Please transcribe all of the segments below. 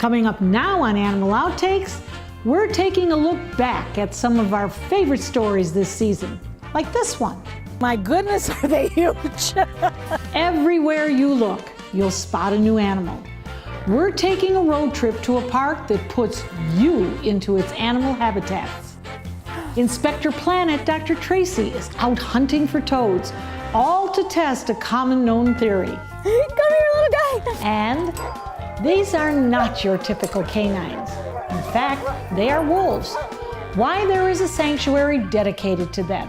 Coming up now on Animal Outtakes, we're taking a look back at some of our favorite stories this season, like this one. My goodness, are they huge! Everywhere you look, you'll spot a new animal. We're taking a road trip to a park that puts you into its animal habitats. Inspector Planet Dr. Tracy is out hunting for toads, all to test a common known theory. Come here, little guy! And these are not your typical canines. In fact, they are wolves. Why there is a sanctuary dedicated to them.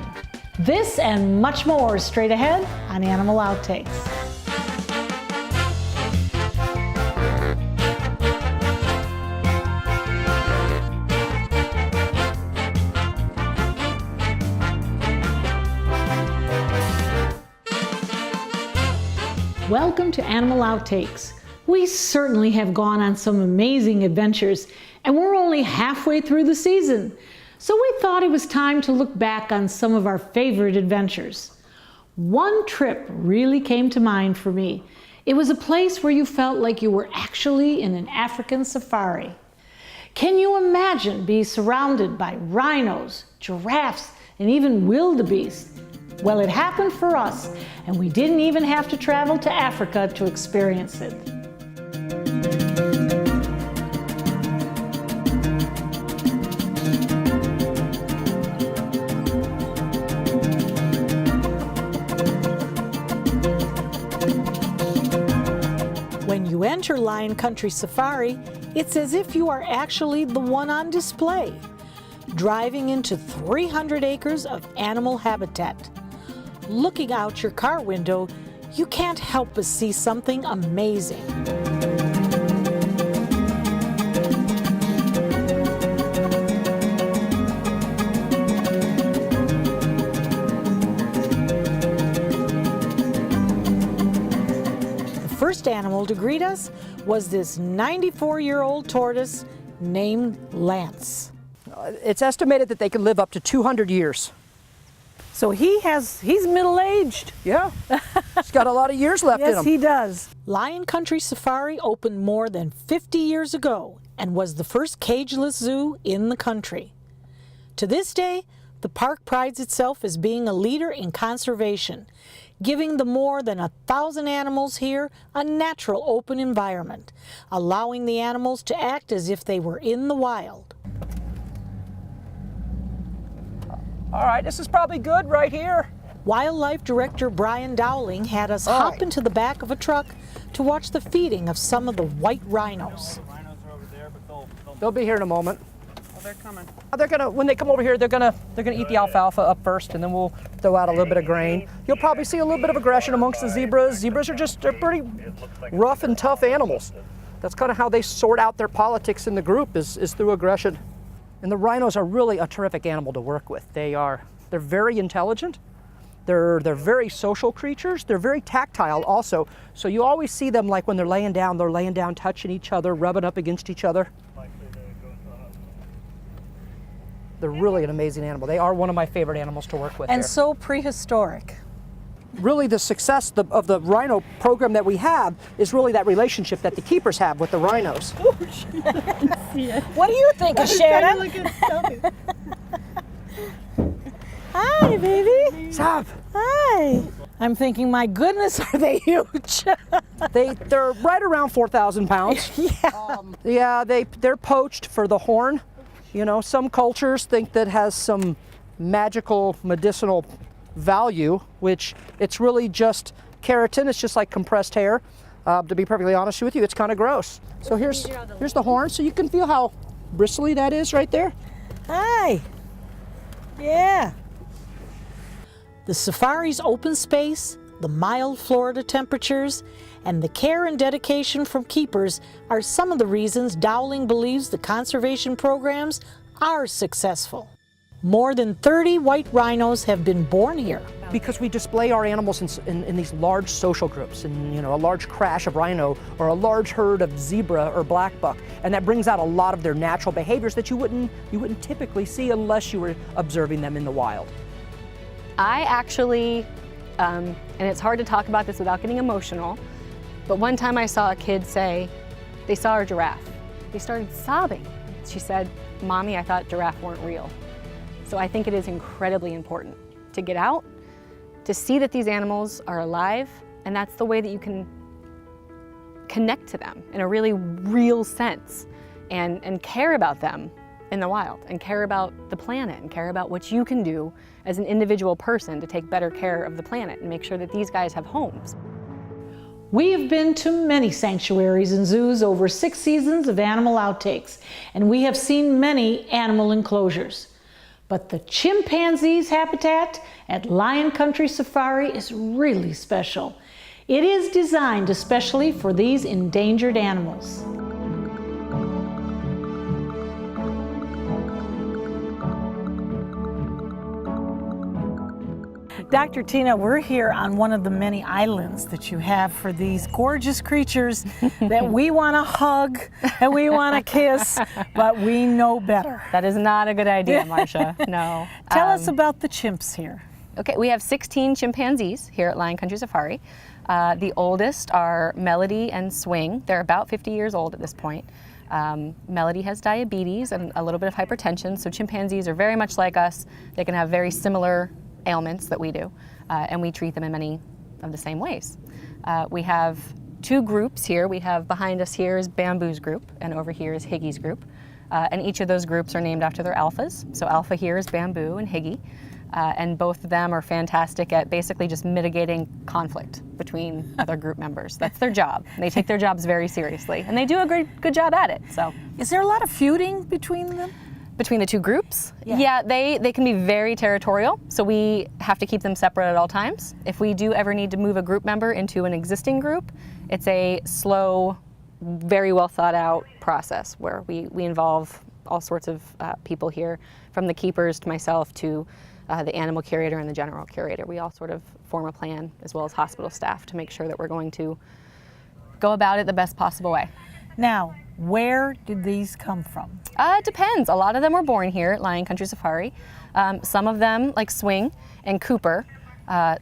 This and much more straight ahead on Animal Outtakes. Welcome to Animal Outtakes. We certainly have gone on some amazing adventures, and we're only halfway through the season. So we thought it was time to look back on some of our favorite adventures. One trip really came to mind for me. It was a place where you felt like you were actually in an African safari. Can you imagine being surrounded by rhinos, giraffes, and even wildebeest? Well, it happened for us, and we didn't even have to travel to Africa to experience it. When you enter Lion Country Safari, it's as if you are actually the one on display, driving into 300 acres of animal habitat. Looking out your car window, you can't help but see something amazing. The first animal to greet us was this 94-year-old tortoise named Lance. It's estimated that they can live up to 200 years. So he's middle-aged. Yeah, he's got a lot of years left in him. Yes, he does. Lion Country Safari opened more than 50 years ago and was the first cageless zoo in the country. To this day, the park prides itself as being a leader in conservation, giving the more than 1,000 animals here a natural open environment, allowing the animals to act as if they were in the wild. All right, this is probably good right here. Wildlife Director Brian Dowling had us hop into the back of a truck to watch the feeding of some of the white rhinos. They'll be here in a moment. Oh, they're coming. They're gonna, when they come over here, they're gonna eat the alfalfa up first, and then we'll throw out a little bit of grain. You'll probably see a little bit of aggression amongst the zebras. Zebras are they're pretty rough and tough animals. That's kind of how they sort out their politics in the group is through aggression. And the rhinos are really a terrific animal to work with. They're very intelligent. They're very social creatures. They're very tactile also. So you always see them, like when they're laying down touching each other, rubbing up against each other. They're really an amazing animal. They are one of my favorite animals to work with. And here. so prehistoric. Really the success of the rhino program that we have is really that relationship that the keepers have with the rhinos. What do you think, Shannon? Hi, baby. What's up? Hi. I'm thinking, my goodness, are they huge? They're right around 4,000 pounds. Yeah. They're poached for the horn. You know, some cultures think that has some magical medicinal value, which it's really just keratin. It's just like compressed hair. To be perfectly honest with you, it's kind of gross. So here's the horn, so you can feel how bristly that is right there. Hi. Yeah. The safari's open space, the mild Florida temperatures, and the care and dedication from keepers are some of the reasons Dowling believes the conservation programs are successful. More than 30 white rhinos have been born here. Because we display our animals in these large social groups, and a large crash of rhino or a large herd of zebra or black buck, and that brings out a lot of their natural behaviors that you wouldn't typically see unless you were observing them in the wild. I actually, and it's hard to talk about this without getting emotional, but one time I saw a kid say they saw a giraffe. They started sobbing. She said, "Mommy, I thought giraffe weren't real." So I think it is incredibly important to get out, to see that these animals are alive, and that's the way that you can connect to them in a really real sense and care about them in the wild, and care about the planet, and care about what you can do as an individual person to take better care of the planet and make sure that these guys have homes. We have been to many sanctuaries and zoos over 6 seasons of Animal Outtakes, and we have seen many animal enclosures. But the chimpanzees habitat at Lion Country Safari is really special. It is designed especially for these endangered animals. Dr. Tina, we're here on one of the many islands that you have for these gorgeous creatures that we want to hug and we want to kiss, but we know better. That is not a good idea, Marcia. No. Tell us about the chimps here. Okay, we have 16 chimpanzees here at Lion Country Safari. The oldest are Melody and Swing. They're about 50 years old at this point. Melody has diabetes and a little bit of hypertension, so chimpanzees are very much like us. They can have very similar ailments that we do, and we treat them in many of the same ways. We have 2 groups here. We have behind us here is Bamboo's group, and over here is Higgy's group. And each of those groups are named after their alphas. So alpha here is Bamboo and Higgy, and both of them are fantastic at basically just mitigating conflict between other group members. That's their job. They take their jobs very seriously, and they do a good job at it. So, is there a lot of feuding between them? Between the 2 groups? Yeah, they can be very territorial, so we have to keep them separate at all times. If we do ever need to move a group member into an existing group, it's a slow, very well thought out process where we involve all sorts of people here, from the keepers to myself to the animal curator and the general curator. We all sort of form a plan, as well as hospital staff, to make sure that we're going to go about it the best possible way. Now, where did these come from? It depends. A lot of them were born here at Lion Country Safari. Some of them, like Swing and Cooper.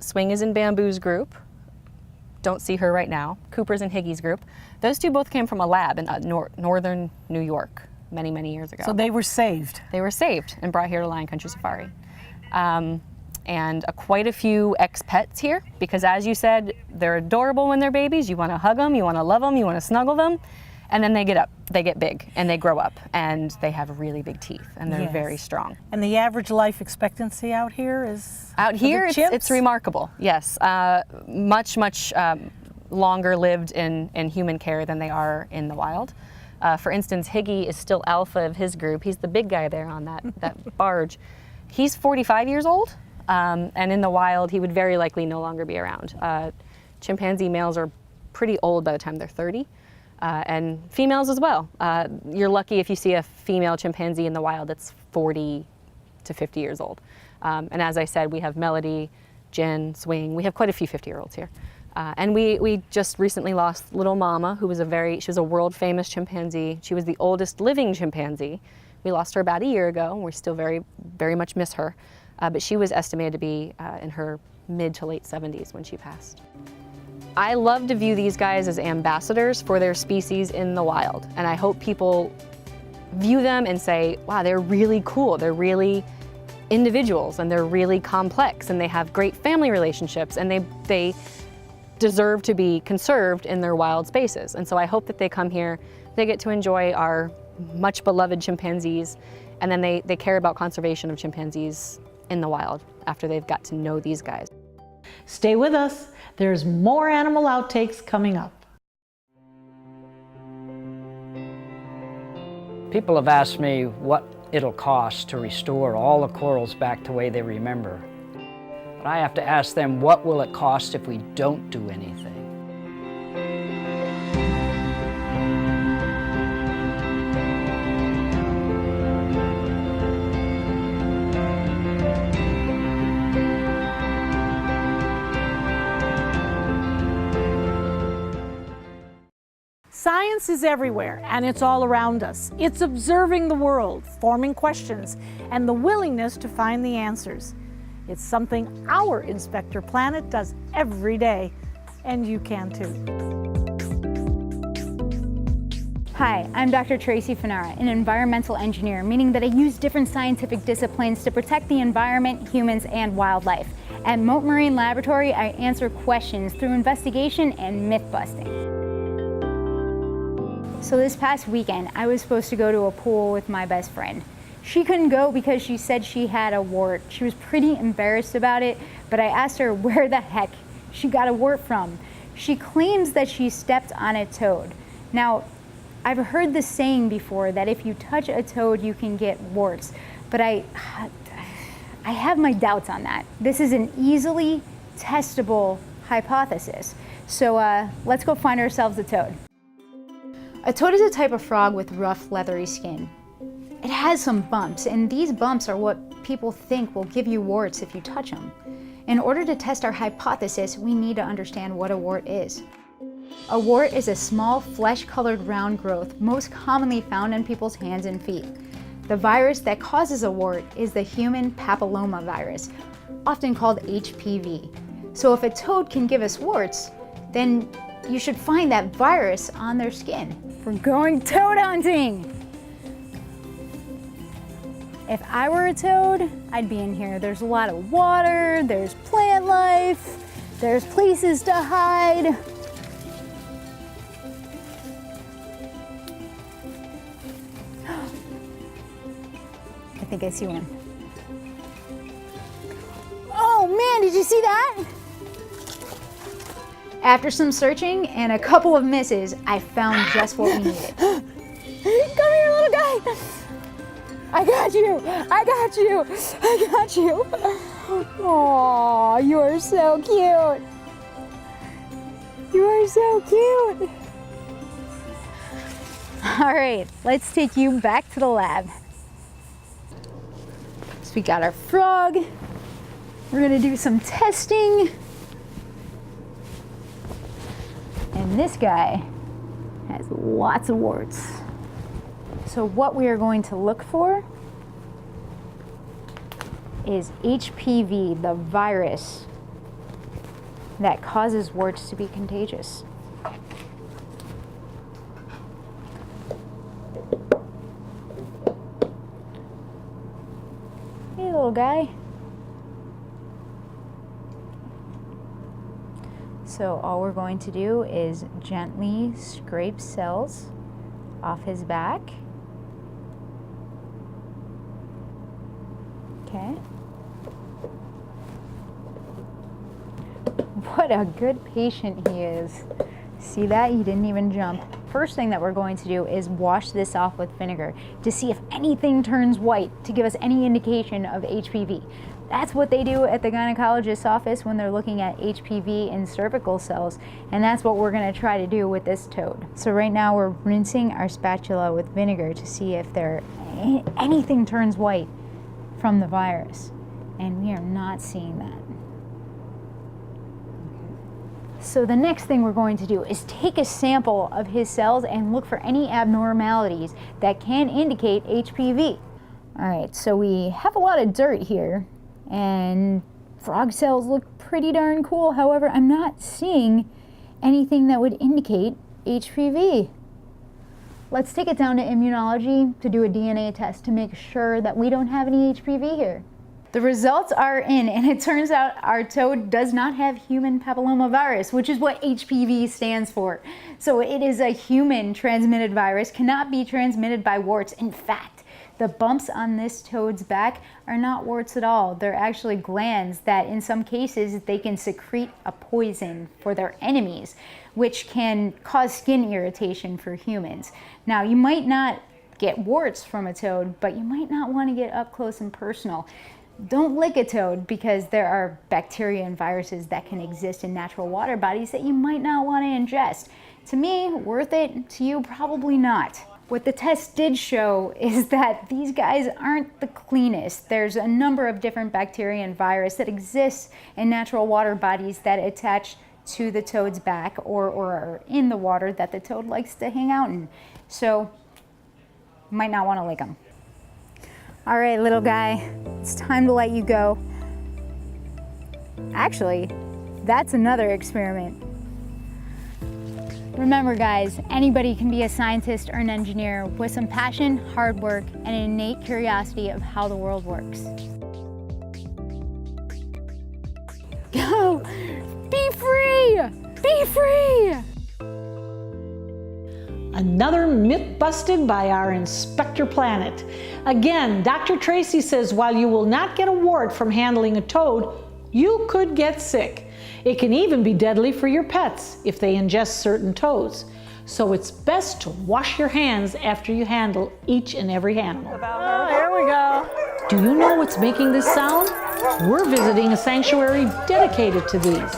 Swing is in Bamboo's group. Don't see her right now. Cooper's in Higgy's group. Those 2 both came from a lab in northern New York many, many years ago. So they were saved? They were saved and brought here to Lion Country Safari. And quite a few ex-pets here, because as you said, they're adorable when they're babies. You want to hug them, you want to love them, you want to snuggle them. And then they get big, and they grow up, and they have really big teeth, and they're very strong. And the average life expectancy out here is? Out here, it's remarkable, yes. Much longer lived in human care than they are in the wild. For instance, Higgy is still alpha of his group. He's the big guy there on that barge. He's 45 years old, and in the wild, he would very likely no longer be around. Chimpanzee males are pretty old by the time they're 30. And females as well. You're lucky if you see a female chimpanzee in the wild that's 40 to 50 years old. And as I said, we have Melody, Jen, Swing. We have quite a few 50-year-olds here. And we just recently lost Little Mama, who was she was a world famous chimpanzee. She was the oldest living chimpanzee. We lost her about a year ago, and we still very, very much miss her. But she was estimated to be in her mid to late 70s when she passed. I love to view these guys as ambassadors for their species in the wild, and I hope people view them and say, wow, they're really cool, they're really individuals, and they're really complex, and they have great family relationships, and they deserve to be conserved in their wild spaces. And so I hope that they come here, they get to enjoy our much beloved chimpanzees, and then they care about conservation of chimpanzees in the wild after they've got to know these guys. Stay with us. There's more Animal Outtakes coming up. People have asked me what it'll cost to restore all the corals back the way they remember. But I have to ask them, what will it cost if we don't do anything? Science is everywhere, and it's all around us. It's observing the world, forming questions, and the willingness to find the answers. It's something our Inspector Planet does every day, and you can too. Hi, I'm Dr. Tracy Fanara, an environmental engineer, meaning that I use different scientific disciplines to protect the environment, humans, and wildlife. At Mote Marine Laboratory, I answer questions through investigation and myth busting. So this past weekend, I was supposed to go to a pool with my best friend. She couldn't go because she said she had a wart. She was pretty embarrassed about it, but I asked her where the heck she got a wart from. She claims that she stepped on a toad. Now, I've heard this saying before that if you touch a toad, you can get warts, but I have my doubts on that. This is an easily testable hypothesis. So let's go find ourselves a toad. A toad is a type of frog with rough, leathery skin. It has some bumps, and these bumps are what people think will give you warts if you touch them. In order to test our hypothesis, we need to understand what a wart is. A wart is a small, flesh-colored round growth most commonly found in people's hands and feet. The virus that causes a wart is the human papillomavirus, often called HPV. So if a toad can give us warts, then you should find that virus on their skin. We're going toad hunting! If I were a toad, I'd be in here. There's a lot of water, there's plant life, there's places to hide. I think I see one. Oh man, did you see that? After some searching and a couple of misses, I found just what we needed. Come here, little guy. I got you. I got you. I got you. Oh, you are so cute. You are so cute. All right, let's take you back to the lab. So we got our frog. We're gonna do some testing. And this guy has lots of warts. So what we are going to look for is HPV, the virus that causes warts to be contagious. Hey, little guy. So all we're going to do is gently scrape cells off his back. Okay. What a good patient he is. See that? He didn't even jump. First thing that we're going to do is wash this off with vinegar to see if anything turns white, to give us any indication of HPV. That's what they do at the gynecologist's office when they're looking at HPV in cervical cells, and that's what we're going to try to do with this toad. So right now we're rinsing our spatula with vinegar to see if anything turns white from the virus, and we are not seeing that. So the next thing we're going to do is take a sample of his cells and look for any abnormalities that can indicate HPV. All right, so we have a lot of dirt here, and frog cells look pretty darn cool. However, I'm not seeing anything that would indicate HPV. Let's take it down to immunology to do a DNA test to make sure that we don't have any HPV here. The results are in, and it turns out our toad does not have human papillomavirus, which is what HPV stands for. So it is a human transmitted virus, cannot be transmitted by warts. In fact, the bumps on this toad's back are not warts at all. They're actually glands that in some cases they can secrete a poison for their enemies, which can cause skin irritation for humans. Now, you might not get warts from a toad, but you might not want to get up close and personal. Don't lick a toad because there are bacteria and viruses that can exist in natural water bodies that you might not want to ingest. To me, worth it. To you, probably not. What the test did show is that these guys aren't the cleanest. There's a number of different bacteria and virus that exist in natural water bodies that attach to the toad's back or are in the water that the toad likes to hang out in. So, you might not want to lick them. All right, little guy, it's time to let you go. Actually, that's another experiment. Remember guys, anybody can be a scientist or an engineer with some passion, hard work, and an innate curiosity of how the world works. Go! Be free! Be free! Another myth busted by our Inspector Planet. Again, Dr. Tracy says while you will not get a wart from handling a toad, you could get sick. It can even be deadly for your pets if they ingest certain toads. So it's best to wash your hands after you handle each and every animal. Oh, here we go. Do you know what's making this sound? We're visiting a sanctuary dedicated to these.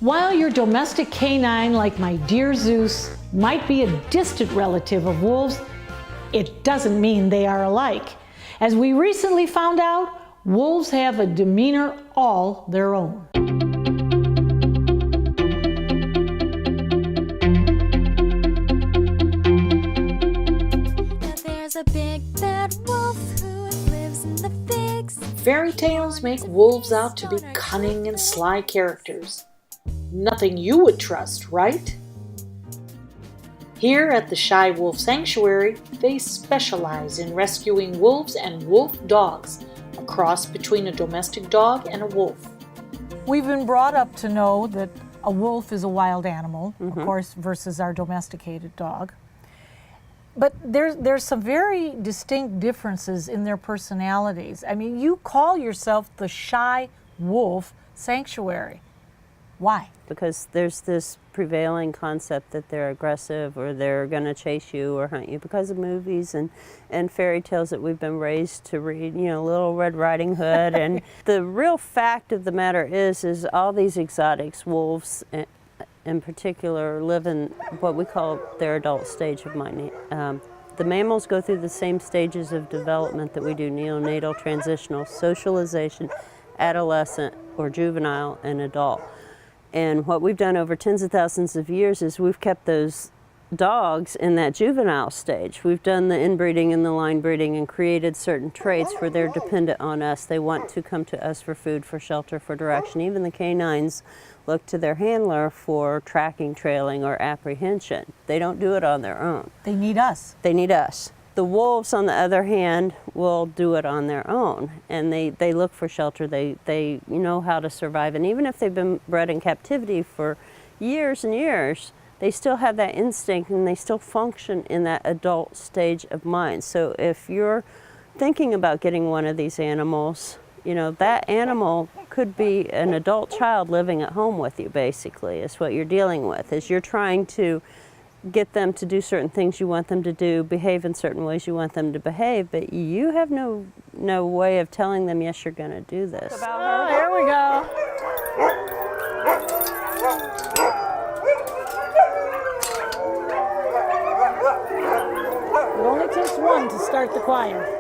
While your domestic canine, like my dear Zeus, might be a distant relative of wolves, it doesn't mean they are alike. As we recently found out, wolves have a demeanor all their own. There's a big bad wolf who lives in the figs. Fairy tales make wolves out to be cunning and sly characters. Nothing you would trust, right? Here at the Shy Wolf Sanctuary, they specialize in rescuing wolves and wolf dogs, a cross between a domestic dog and a wolf. We've been brought up to know that a wolf is a wild animal, of course, versus our domesticated dog. But there's some very distinct differences in their personalities. I mean, you call yourself the Shy Wolf Sanctuary. Why? Because there's this prevailing concept that they're aggressive or they're going to chase you or hunt you because of movies and fairy tales that we've been raised to read, you know, Little Red Riding Hood. And the real fact of the matter is all these exotics, wolves in particular, live in what we call their adult stage of mind. The mammals go through the same stages of development that we do: neonatal, transitional, socialization, adolescent, or juvenile, and adult. And what we've done over tens of thousands of years is we've kept those dogs in that juvenile stage. We've done the inbreeding and the line breeding and created certain traits where they're dependent on us. They want to come to us for food, for shelter, for direction. Even the canines look to their handler for tracking, trailing, or apprehension. They don't do it on their own. They need us. They need us. The wolves, on the other hand, will do it on their own, and they look for shelter. They know how to survive, and even if they've been bred in captivity for years and years, they still have that instinct, and they still function in that adult stage of mind. So if you're thinking about getting one of these animals, you know, that animal could be an adult child living at home with you, basically, is what you're dealing with, is you're trying to get them to do certain things you want them to do, behave in certain ways you want them to behave, but you have no way of telling them, yes, you're going to do this. Oh, here we go. It only takes one to start the choir.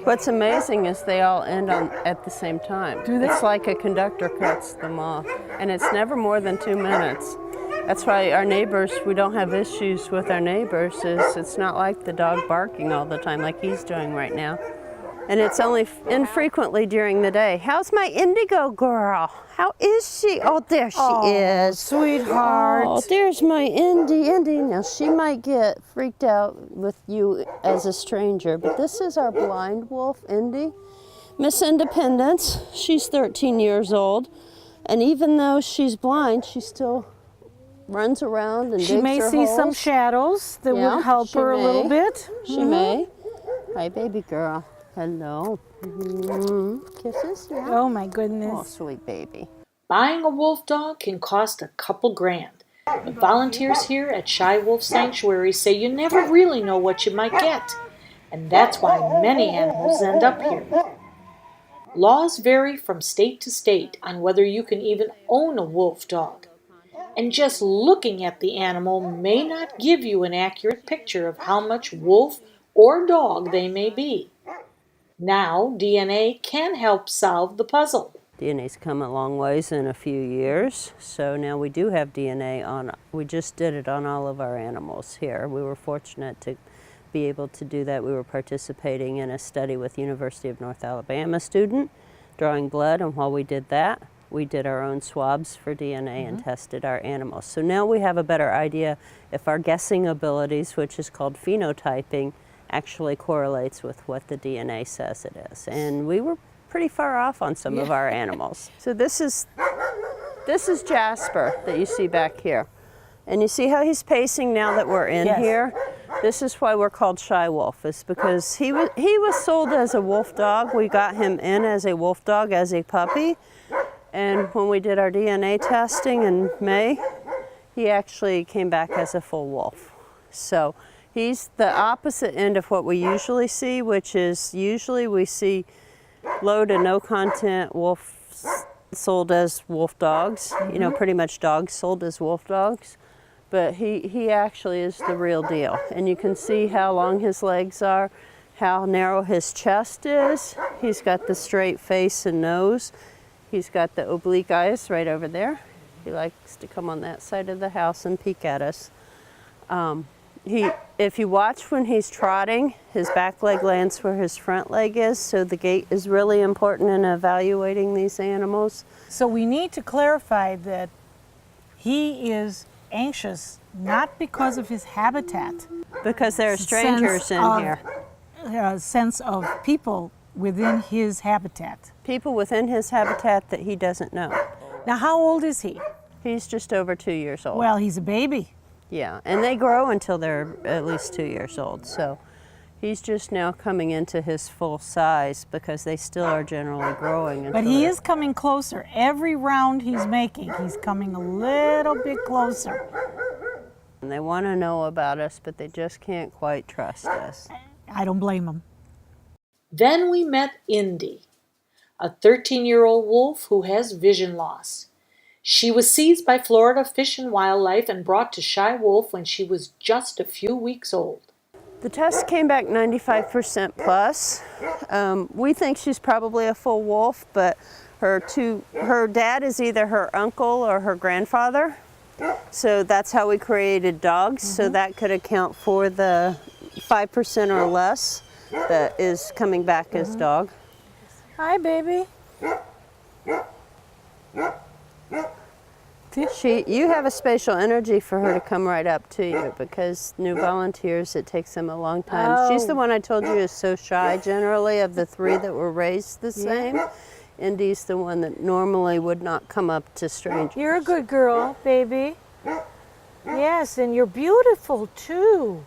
What's amazing is they all end at the same time. Do they? It's like a conductor cuts them off, and it's never more than 2 minutes. That's why our neighbors, we don't have issues with our neighbors, is it's not like the dog barking all the time like he's doing right now. And it's only infrequently during the day. How's my indigo girl? How is she? Oh, there she is. Sweetheart. Oh, there's my Indy. Now, she might get freaked out with you as a stranger, but this is our blind wolf, Indy. Miss Independence, she's 13 years old, and even though she's blind, she still runs around and She digs may her see some holes. shadows that Yeah, would help she her a little may. bit. She may. Hi, baby girl. Hello. Kisses, yeah. Oh my Oh, goodness. sweet baby. Buying a wolf dog can cost a couple grand. But volunteers here at Shy Wolf Sanctuary say you never really know what you might get. And that's why many animals end up here. Laws vary from state to state on whether you can even own a wolf dog. And just looking at the animal may not give you an accurate picture of how much wolf or dog they may be. Now, DNA can help solve the puzzle. DNA's come a long ways in a few years, so now we do have DNA on, we just did it on all of our animals here. We were fortunate to be able to do that. We were participating in a study with University of North Alabama student, drawing blood, and while we did that, we did our own swabs for DNA and tested our animals. So now we have a better idea if our guessing abilities, which is called phenotyping, actually correlates with what the DNA says it is. And we were pretty far off on some of our animals. So this is Jasper that you see back here. And you see how he's pacing now that we're in here? This is why we're called Shy Wolf. It's because he was sold as a wolf dog. We got him in as a wolf dog as a puppy. And when we did our DNA testing in May, he actually came back as a full wolf. So he's the opposite end of what we usually see, which is usually we see low to no content wolves sold as wolf dogs, you know, pretty much dogs sold as wolf dogs. But he actually is the real deal. And you can see how long his legs are, how narrow his chest is. He's got the straight face and nose. He's got the oblique eyes right over there. He likes to come on that side of the house and peek at us. If you watch when he's trotting, his back leg lands where his front leg is, so the gait is really important in evaluating these animals. So we need to clarify that he is anxious not because of his habitat, Because there are strangers in here. a sense of people within his habitat. People within his habitat that he doesn't know. Now, how old is he? He's just over 2 years old. Well, he's a baby. Yeah, and they grow until they're at least 2 years old. So he's just now coming into his full size because they still are generally growing. But he is coming closer. Every round he's making, he's coming a little bit closer. And they want to know about us, but they just can't quite trust us. I don't blame him. Then we met Indy, a 13-year-old wolf who has vision loss. She was seized by Florida Fish and Wildlife and brought to Shy Wolf when she was just a few weeks old. The test came back 95% plus. We think she's probably a full wolf, but her dad is either her uncle or her grandfather. So that's how we created dogs. So that could account for the 5% or less that is coming back as dog. Hi, baby. You have a spatial energy for her to come right up to you because new volunteers, it takes them a long time. She's the one I told you is so shy generally of the three that were raised the same. Indy's the one that normally would not come up to strangers. You're a good girl, baby. Yes, and you're beautiful too.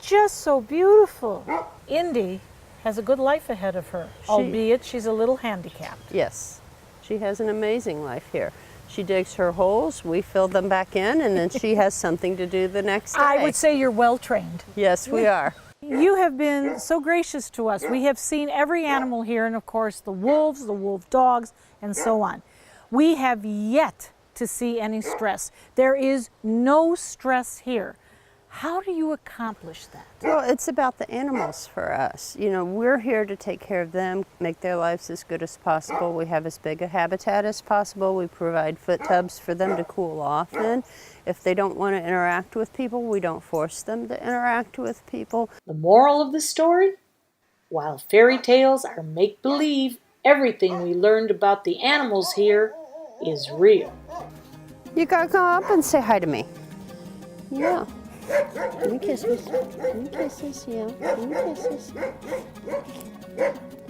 Just so beautiful. Indy has a good life ahead of her, albeit she's a little handicapped. Yes, she has an amazing life here. She digs her holes, we fill them back in, and then she has something to do the next day. I would say you're well trained. Yes, we are. You have been so gracious to us. We have seen every animal here, and of course the wolves, the wolf dogs, and so on. We have yet to see any stress. There is no stress here. How do you accomplish that? Well, it's about the animals for us. You know, we're here to take care of them, make their lives as good as possible. We have as big a habitat as possible. We provide foot tubs for them to cool off in. If they don't want to interact with people, we don't force them to interact with people. The moral of the story? While fairy tales are make-believe, everything we learned about the animals here is real. You gotta come up and say hi to me. Yeah. Give me kisses. Give me kisses, yeah. Give me kisses.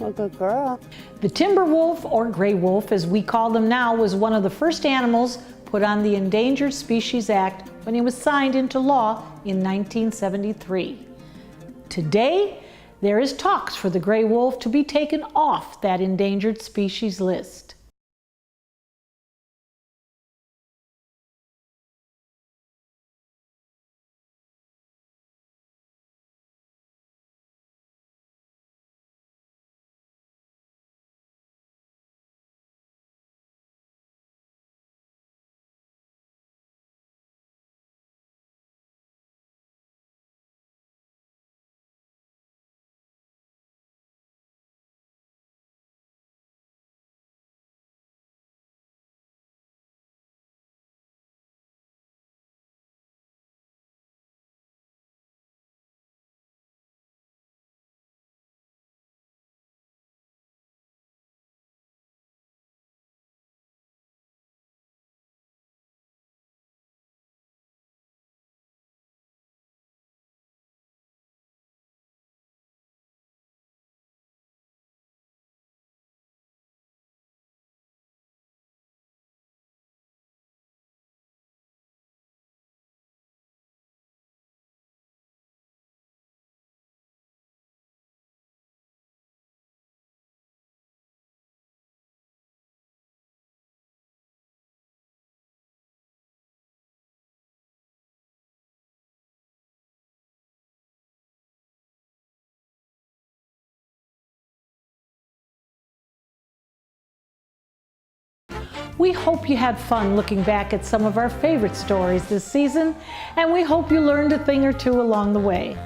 Well, good girl. The timber wolf, or gray wolf as we call them now, was one of the first animals put on the Endangered Species Act when it was signed into law in 1973. Today, there is talks for the gray wolf to be taken off that endangered species list. We hope you had fun looking back at some of our favorite stories this season, and we hope you learned a thing or two along the way.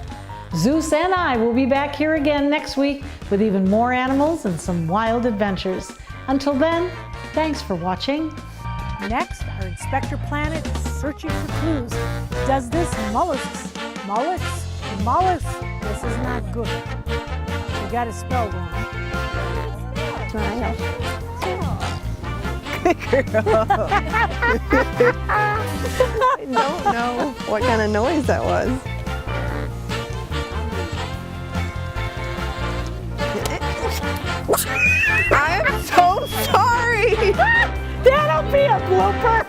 Zeus and I will be back here again next week with even more animals and some wild adventures. Until then, thanks for watching. Next, our Inspector Planet is searching for clues. Does this mollusks? This is not good. You got to spell wrong. I don't know what kind of noise that was. I'm so sorry. That'll be a blooper.